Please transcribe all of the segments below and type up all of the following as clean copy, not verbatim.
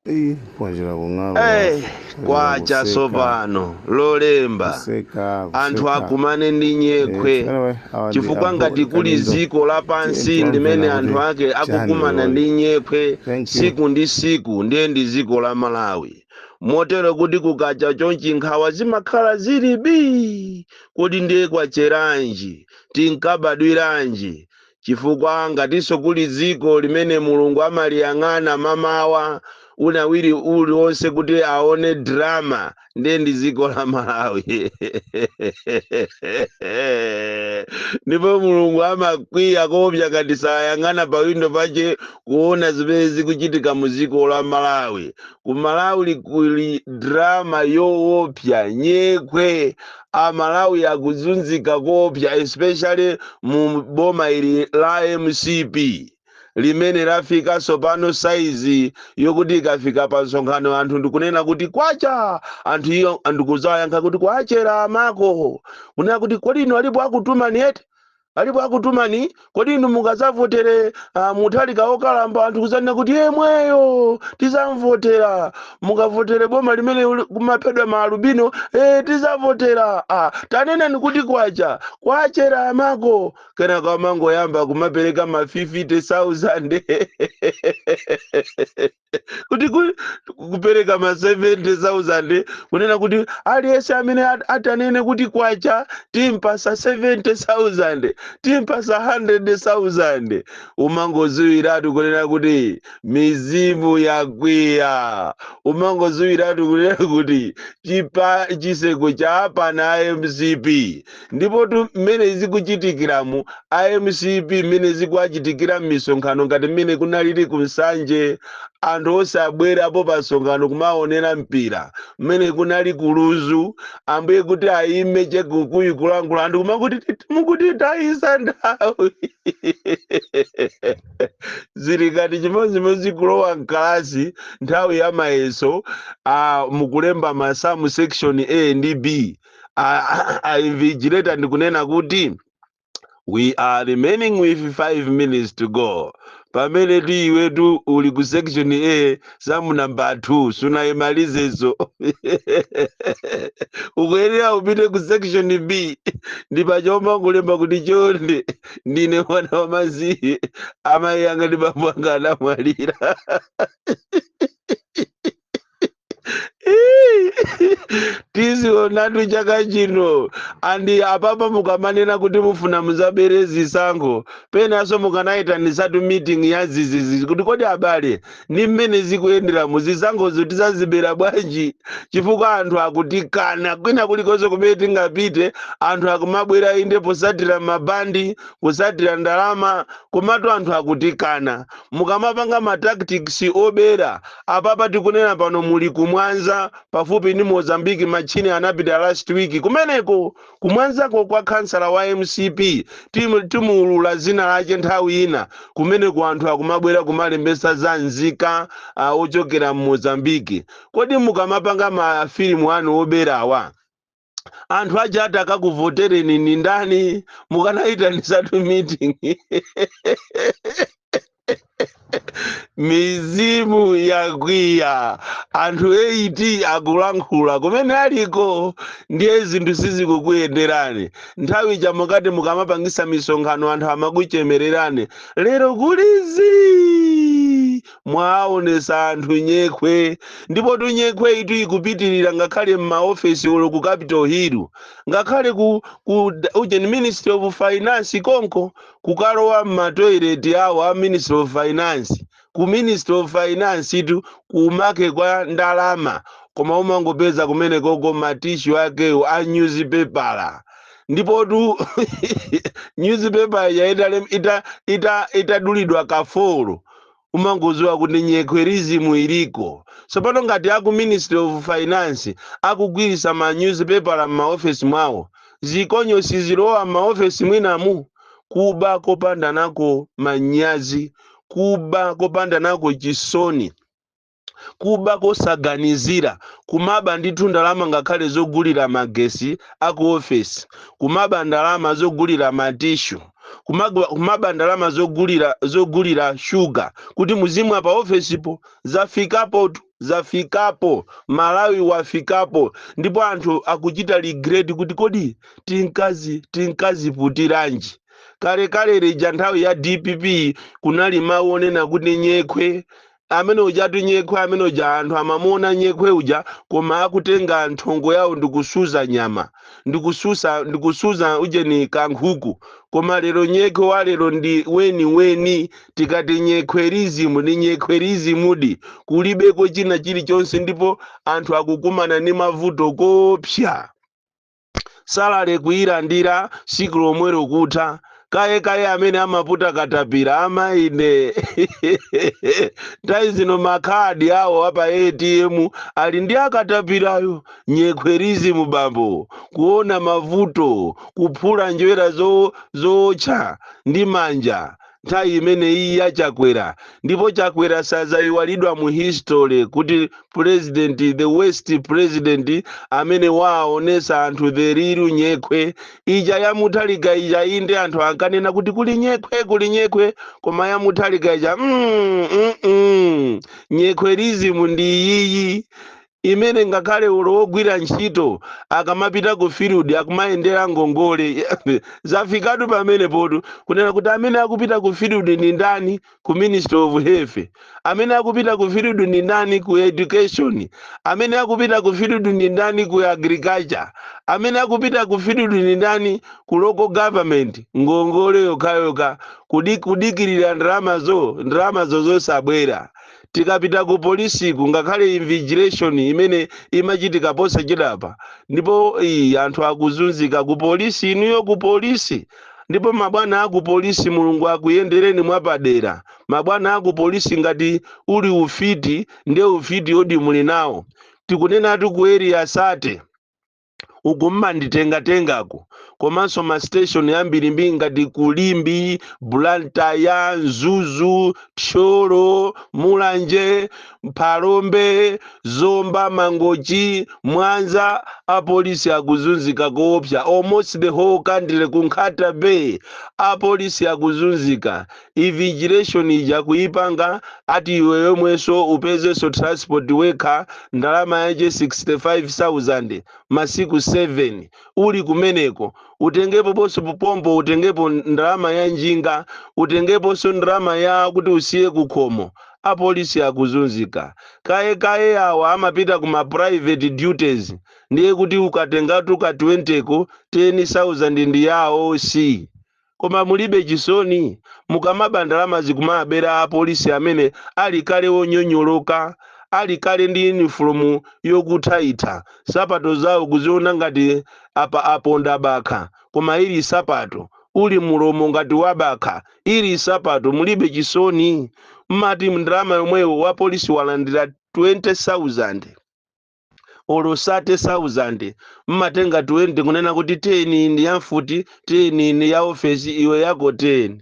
Kwanjira kung'alo kwacha sopano lolemba anthu akumane ndi nyekhwe chifukwa ngati kuli ziko lapansi limene anthu ake akukumana ndi nyekhwe siku ndi siku ndiye ndi ziko la Malawi. Motero kuti kukacha chonchi nkhawa zimakhala zili bii kuti ndiye kwacheranji tinkabadwiranji chifukwa ngatinso kuli ziko limene Mulungu amaliyang'ana mamawa unawiri uliwonse kuti aone drama ndiye ndi ziko la Malawi. Ndipo Mulungu amakwiya kopya ngati sayang'ana pa windo pache kuona zimene zikuchitika mu ziko la Malawi. Ku Malawi kuli drama yoopsa nyekhwe Malawi akuzunzika kopya especially mu boma ili la MCP limene lafika sopano saizi yokuti ikafika pa nsonkhano anthu ndikunena kuti kwacha anthu iyo andikuzayankha kuti kwachera amako kunena kuti kodi inu alipo akutumani eti alipo akutumani kodi inu mukazavotere muthalika okalamba anthu kuzanena kuti yemweyo tizamvotera mukavotere boma limene kumaphedwa maalubino tizavotera tanenani kuti kwacha kwachera amako kenaka amangoyamba kumapereka ma 50,000 kuti kupereka ma 70,000 kunena kuti aliyense amene atanene kuti kwacha timpasa 70,000 timpasa 100,000 umangoziwiratu kunena kuti mizimu yakwiya umangoziwiratu kunena kuti chiseko cha apana MCP ndipo mmene zikuchitikiramu MCP mmene zikuachitikira m'misonkhano ngati mmene kunalili kumsanje anthu osabwera apo pa nsonkhano kumaonera mpira mmene kunali kuluzu ambuye kuti ayime chekukuyi kulangula anthu mukuti tayisa nthawi zili ngati chimodzimodzi kulowa mkalasi nthawi ya mayeso mukulemba masamu section A ndi B invigilator ndikunena kuti we are remaining with 5 minutes to go. Pamene iwetu uli ku section A samu number 2 sunayimalizezo ukuyenera upite ku section B ndipo choma kulemba kuti chonde ndine mwana wa maziye amayi anga ndi bambo anga anamwalira. Tizionatu chaka chino andi apapa mukamanena kuti mufuna muzabere zisankho penaso mukanaitanisatu meeting ya zizizi kuti kodi abale ni mmene zikuyendera muzisankhozo tizazibera bwanji chifukwa anthu akutikana kwina kulikonse kumene tingapite anthu akumabwera inde posatira mabandi kusatira ndalama komatu anthu akutikana mukamapanga ma tactics obera apapa tikunena pano muli kumwanza pafupi ni Mozambique machini anapita last week kumeneko kumwanzako kwa kansala wa MCP timulula zina lache nthawi ina kumeneko anthu akumabwera kumalembesa za nzika ochokera mu Mozambique. Kodi mukamapanga mafilimu anu oberawa anthu aja atakakuvotereni ni ndani mukanaitanitsatu meeting mizimu yakwiya anthu 80 akulankhula kumene aliko ndiye zinthu sizikukuyenderani nthawi chamukati mukamapangisa misonkhano anthu amakuchemererani lero kulizi mwaonesa anthu nyekhwe ndipo nyekhwe itu ikupitirira ngakhale m'maofesi olo ku Capitol Hill ngakhale ku Ministry of Finance konko kukalowa m'matoilet awo a Ministry of Finance ku Ministry of Finance itu kumake kwa ndalama koma umangopeza kumene koko matishu ake a newspaper ndipo newspaper ya itadulidwa kafolo umangoziwa kuti nyekhwerizmu iliko. Sopano ngati aku Ministry of Finance akugwirisa ma newspaper m'maofesi mwawo zikonyo sizilowa m'maofesi mwinamu kuba kopanda nako manyazi kuba kopanda nako chisoni kuba kosaganizira kumaba ndithu ndalama ngakhale zogulira magesi aku office kumaba ndalama zogulira matishu kumaba ndalama zogulira shuga kuti muzimwa pa ofesipo zafikapo Malawi wafikapo, ndipo anthu akuchita regret kuti kodi tinkaziputiranji. Kale lija nthawi ya DPP kunali mawu onena kuti nyekwe amene ujatu nyekwe amene uja anthu amamuona nyekwe uja koma akutenga nthongo yawo ndikusuza nyama ndikusuza ujeni kankhuku, koma lero nyekwe wa lero ndi weni tikati nyekwerizmu ndi nyekwerizmudi kulibeko china chilichonse, ndipo anthu akukumana ndi mavuto kopsa. Salale kuyilandira siku lomwelo kutha kaye amene amaputa katapira amaine nthawi zino makhadi awo apa ATM ali ndi akatapirayo. Nyekwerizmu bambo, kuona mavuto, kuphula njwera zotcha ndi manja nthawi imene iyi yachakwera, ndipo chakwera sazayiwalidwa mu history kuti the worst president amene waonesa anthu the real nyekwe ija yamuthalika ija inde anthu ankanena kuti kuli nyekwe koma yamuthalika ija nyekwerizmu ndi iyiyi imene ngakhale ulo wogwira ntchito akamapita ku field akumayendera ngongole zafikatu pamene potu kunena kuti amene akupita ku field ni ndani ku Ministry of Health, amene akupita ku field ni ndani ku education, amene akupita ku field ni ndani ku agriculture, amene akupita ku field ni ndani ku local government. Ngongole yokhayoka kudikirira ndalamazo zosabwera. Tikapita ku polisi ngakhale invigilation imene imachitika posa chidapa, ndipo anthu akuzunzika ku polisi, inuyo ku polisi, ndipo mabwana aku polisi mulungu akuyendereni mwapadera. Mabwana aku polisi ngati uli ufiti ndiye ufiti odi muli nawo. Tikunena ati ku area sate ukumma nditengatengako, komanso ma station yambiri ngati Kulimbi, Blantyre, Nzuzu, Tcholo, Mulanje, Mphalombe, Zomba, Mangochi, Mwanza, apolisi akuzunzika koopsa. Almost the whole country kunkhata bay apolisi akuzunzika. Invigilation ija kuipanga ati iwe yomweso upezeso transport worker ndalama yaje 65,000 masiku 7 uli kumeneko, utengepo boso pompo, utengepo ndalama ya njinga, utengepo so ndalama ya kuti usiye kukhomo. Apolisi akuzunzika. Kaye awa amapita kuma private duties, ndiye kuti ukatengatu ka 20 ko 10,000 ndi yawo si. Koma mulibe chisoni mukamaba ndalama zikumabera apolisi amene ali kale wonyonyoloka, ali kale ndi uniform yokuthaitha, sapato zawo kuziona ngati aponda bakha, koma ili sapato uli mulomo ngati wabakha, ili sapato. Mulibe chisoni. Mmati ndalama yomweyo wa polisi walandira 20,000 olo 30,000, mmatenga 20 kunena kuti 10 ndi ya mfuti, 10 ndi ya office, iwe yako 10.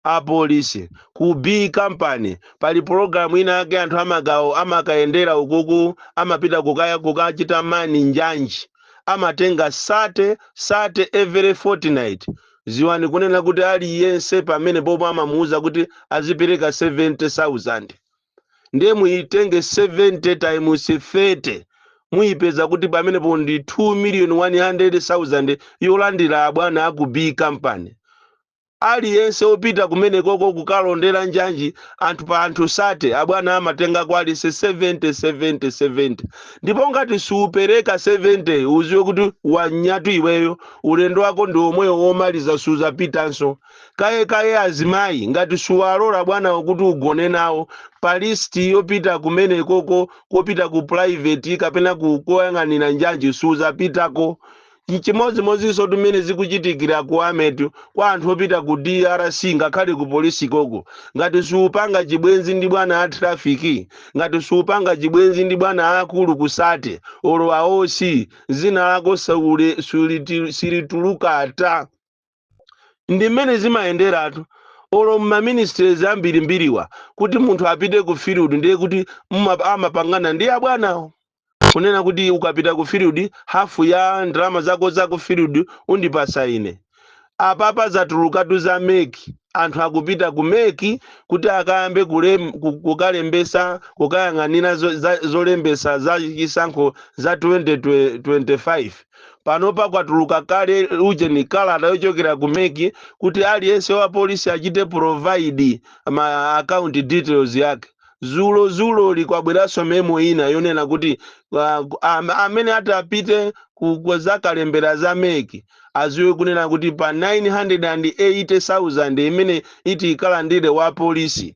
Apolisi ku B company pali program ina yake anthu amagawo amakayendera ukuku amapita kukachita mani njanji, amatenga sate every fortnight. Ziwani kunena kuti aliyense pamene popo amamuuza kuti azipereka 70,000, ndiye muitenge 70 times 30 muipeza kuti pamene po ndi 2,100,000 yolandira abwana aku B company. Aliyense opita kumene koko kukalondera njanji anthu sate abwana amatenga kwalise 70. Ndipo ngati supereka 70 uziwe kuti wanyatu iweyo, ulendo wako ndi omweyo womaliza suza pitanso. Kaye azimayi ngati suwalola bwana kuti ugone nawo pa list yopita kumene koko kopita ku private kapena kukoyang'anira njanji suza pitako. Chimodzimodzinso tumene zikuchitikira ku ametu kwa anthu opita ku DRC ngakhale ku polisi koko, ngati suupanga chibwenzi ndi bwana a trafiki, ngati suupanga chibwenzi ndi bwana akulu kusate olo aosi zina lako silituluka ata. Ndi mmene zimayenderatu olo mmaministries ambirimbiriwa kuti munthu apite ku field ndiye kuti amapangana ndi abwanawo, kunena kuti ukapita ku field hafu ya ndalama zako za ku field undipasa ine. apapa zatulukatu za meki anthu akupita ku meki kuti akayambe kukalembesa kukayang'anira zolembesa za chisankho za 2025 panopa kwatuluka kale uje kalata yochokera ku meki kuti aliyense wa polisi achite provide ma account details yake. Zulo likwabweranso memo ina yonena kuti amene atapite kuzakalembera za meki aziwe kunena kuti pa 980,000 imene iti ikalandire wa polisi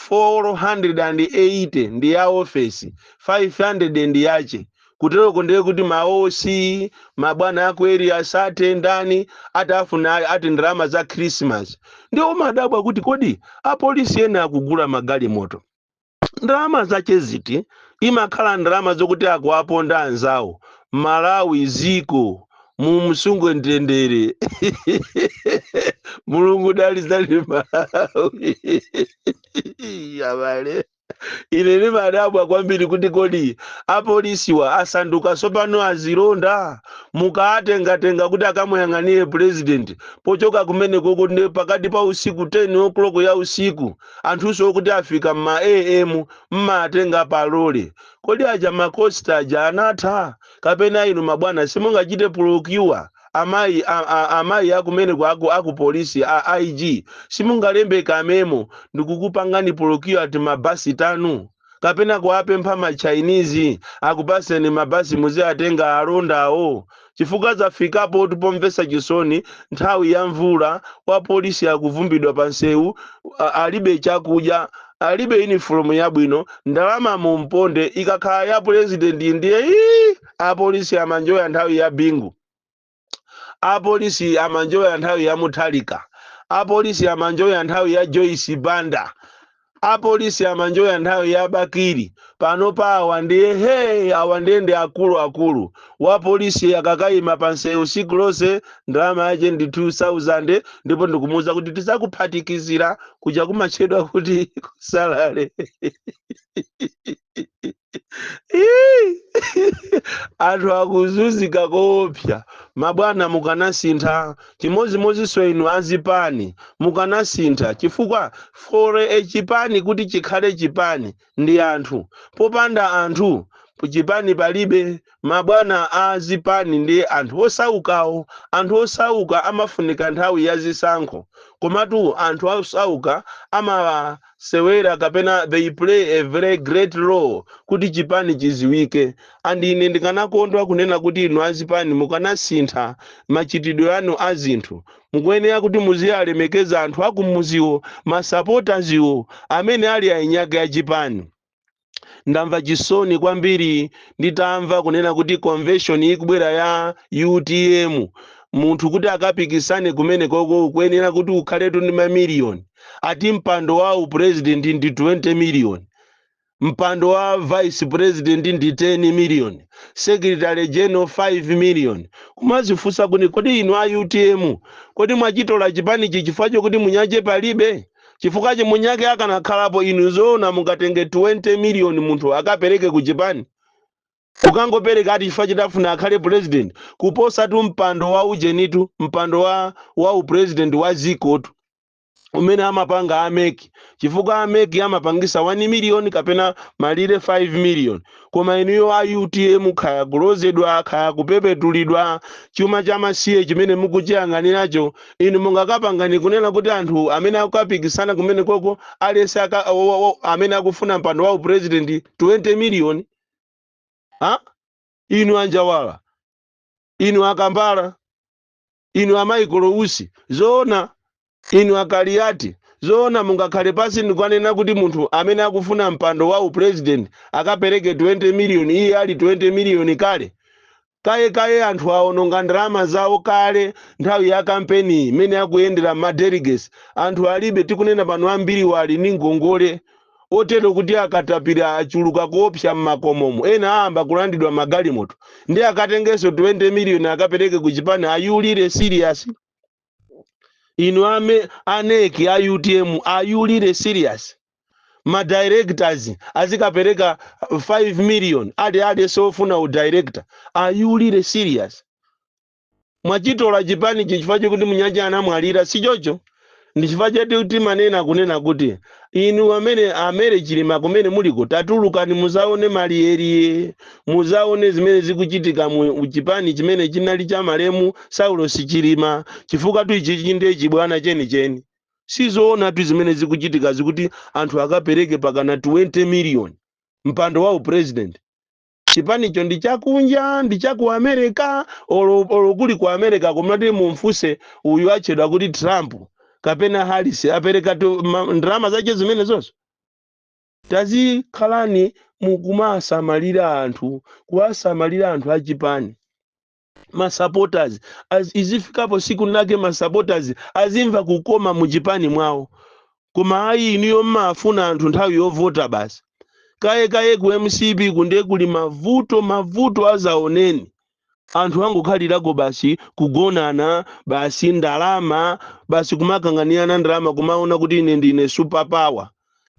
480 ndi ya ofesi 500 ndi yache kutereko ndiye kuti maosi mabwana akweri asate ndani atafuna ati ndalama za Christmas ndio madabwa kuti kodi apolisi ena akugula magalimoto ndalama zache ziti imakhala ndalama zokuti akuwaponda anzawo Malawi ziko mumsungu ndendere mulungu dalizali Malawi yabale ine ni madabwa kwambiri kuti kodi apolisiwa asanduka sopano azilonda mukatenga kuti akamuyang'anire president pochoka kumene koko ndi pakati pa usiku 10 o'clock ya usiku anthuso kuti afika ma AM mmatenga palole kodi aja makosta aja anatha kapena inu mabwana simungachite procure amayi akumene aku polisi a IG simungalembe kamemo ndikukupangani procure ati mabasi tanu kapena kuwapempha ma Chinese akupaseni mabasi muzi atenga alondawo chifukwa zafikapo tupomvesa chisoni nthawi ya mvula wa polisi akuvumbidwa pansewu alibe chakudya alibe uniform yabwino ndalama mumponde ikakhala ya president ndiye apolisi amanjoya nthawi ya bingu apolisi amanjoya nthawi ya Muthalika apolisi amanjoya nthawi ya Joyce Banda apolisi amanjoya nthawi ya Bakiri panopa awandende akulu wa polisi akakayima pansewu usiku lonse ndalama yache ndi 2,000 ndipo ndikumuza kuti tizakuphatikizira kuja kumachedwa kuti kusalale anthu akuzunzika koopsa mabwana mukanasintha chimozimozinso inu azipani mukanasintha chifukwa fore chipani kuti chikhale chipani ndi anthu popanda anthu chipani palibe mabwana azipani ndi anthu osaukawo anthu osauka amafunika nthawi ya zisankho komatu anthu osauka amasewera kapena they play a very great role kuti chipani chiziwike ine ndikanakondwa kunena kuti inu azipani mukanasintha machitidwe anu azinthu mukuyenera kuti muziyalemekeza anthu akumuziwo masapotaziwo amene ali ainyake ya chipani. Ndamva chisoni kwambiri nditamva kunena kuti convention ikubwera ya UTM munthu kuti akapikisane kumene koko kuyenera kuti ukhaletu ndi mamiliyoni ati mpando wa president ndi 20 million mpando wa vice president ndi 10 million secretary general 5 million kumazifusa kodi inu a UTM kodi mwachitola chipani chifukwa chokuti munyache palibe chifukwa munyake akanakhalapo inu zoona mungatenge 20 million munthu akapereke ku chipani ukangopereka ati chifukwa chitafuna akhale president kuposa tu mpando wa ujenitu mpando wa upresident wa zikotu umene amapanga ameki chifukwa ameki amapangisa 1 million kapena malire 5 million koma inuyo a UTM khaya kulozedwa khaya kupepetulidwa chuma cha masiye chimene mukuchiyang'aniracho inu mungakapangani kunena kuti anthu amene akukapikisana kumene koko alese amene akufuna mpando wa president 20 million inu anjawala inu akambala inu amaikolo zoona inu akaliati zoona mungakhale pasi ndikwanena kuti munthu amene akufuna mpando wa president akapereke 20 million iye ali 20 million kale kaye anthu aononga ndalama zawo kale nthawi ya kampeni imene akuyendera madelegates anthu alibe tikunena pano ambiri wali ni ngongole otero kuti akatapira achuluka koopsa mmakomomo ena aamba kulandidwa magalimoto ndi akatengeso 20 million akapereke ku chipani ayulire serious inu aneki a UTM ayulire serious ma directors azikapereka 5 million ade sofuna u director ayulire serious mwachitola chipani chifukwa chokuti munyanja anamwalira sichocho. Ndi chifukwa chati kuti manena kunena kuti inu amene amere chilima kumene muliko tatulukani muzaone maliyeriye, muzaone zimene zikuchitika mu chipani chimene chinali cha malemu Saulo Chilima, chifukwa tu ichi chinde chibwana cheni sizoona tu zimene zikuchitika zikuti anthu akapereke pakana 20 million mpando wa president. Chipanicho ndi chakunja, ndi chaku America, olo kuli ku America komati mumfuse uyu achedwa kuti Trump kapena Harris apereka tu ndrama zache zimene zonso. Tazikhalani mukumasamalira anthu, kuwasamalira anthu achipani. Supporters izifikapo siku nake supporters azimva kukoma mu chipani mwawo. Koma ayi iniyo mmafuna anthu nthawi yovota basi. Kaye ku MCP kunde kuli mavuto azaoneni. Anthu angokhalirako basi kugonana basi ndalama basi kumakanganiana ndalama kumaona kuti ine ndine super power.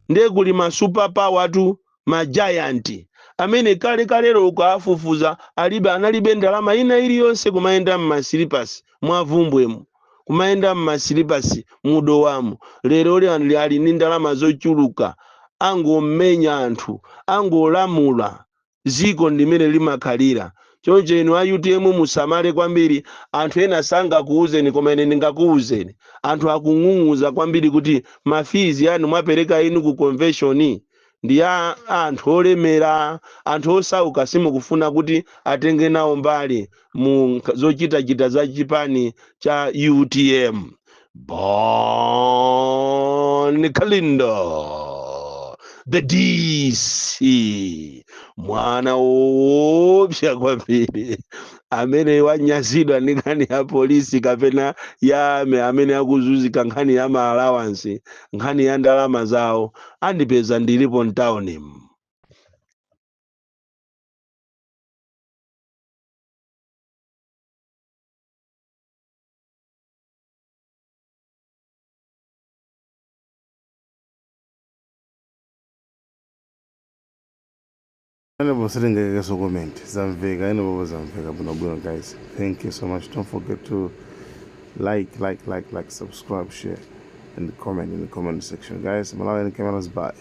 Nde kuli ma super power tu ma giant amene kalero ukafufuza analibe ndalama ina iliyonse kumaenda mmasilipasi mwavumbwemu, kumaenda mmasilipasi mudowamu. Lero ali ni ndalama zochuluka, angomenya anthu, angolamula ziko ndimene limakhalira. Choncho inu a UTM musamale kwambiri, anthu ena sangakuuzeni koma ine ndingakuuzeni. Anthu akung'ung'uza kwambiri kuti mafizi anu mwapereka inu ku convention ndi anthu olemera, anthu osauka simukufuna kuti atenge nawo mbali mu zochita za chipani cha UTM. Born Kalindo, the DC, mwana woopsa kwambiri amene wanyazidwa ndi nkhani ya polisi kapena ya amene akuzunzika nkhani ya ma allowance, nkhani ya ndalama zawo, andipeza ndilipo mtawuni. Comment. Guys. Thank you so much. Don't forget to like, subscribe, share, and comment in the comment section. Guys, Malawi and cameras, bye.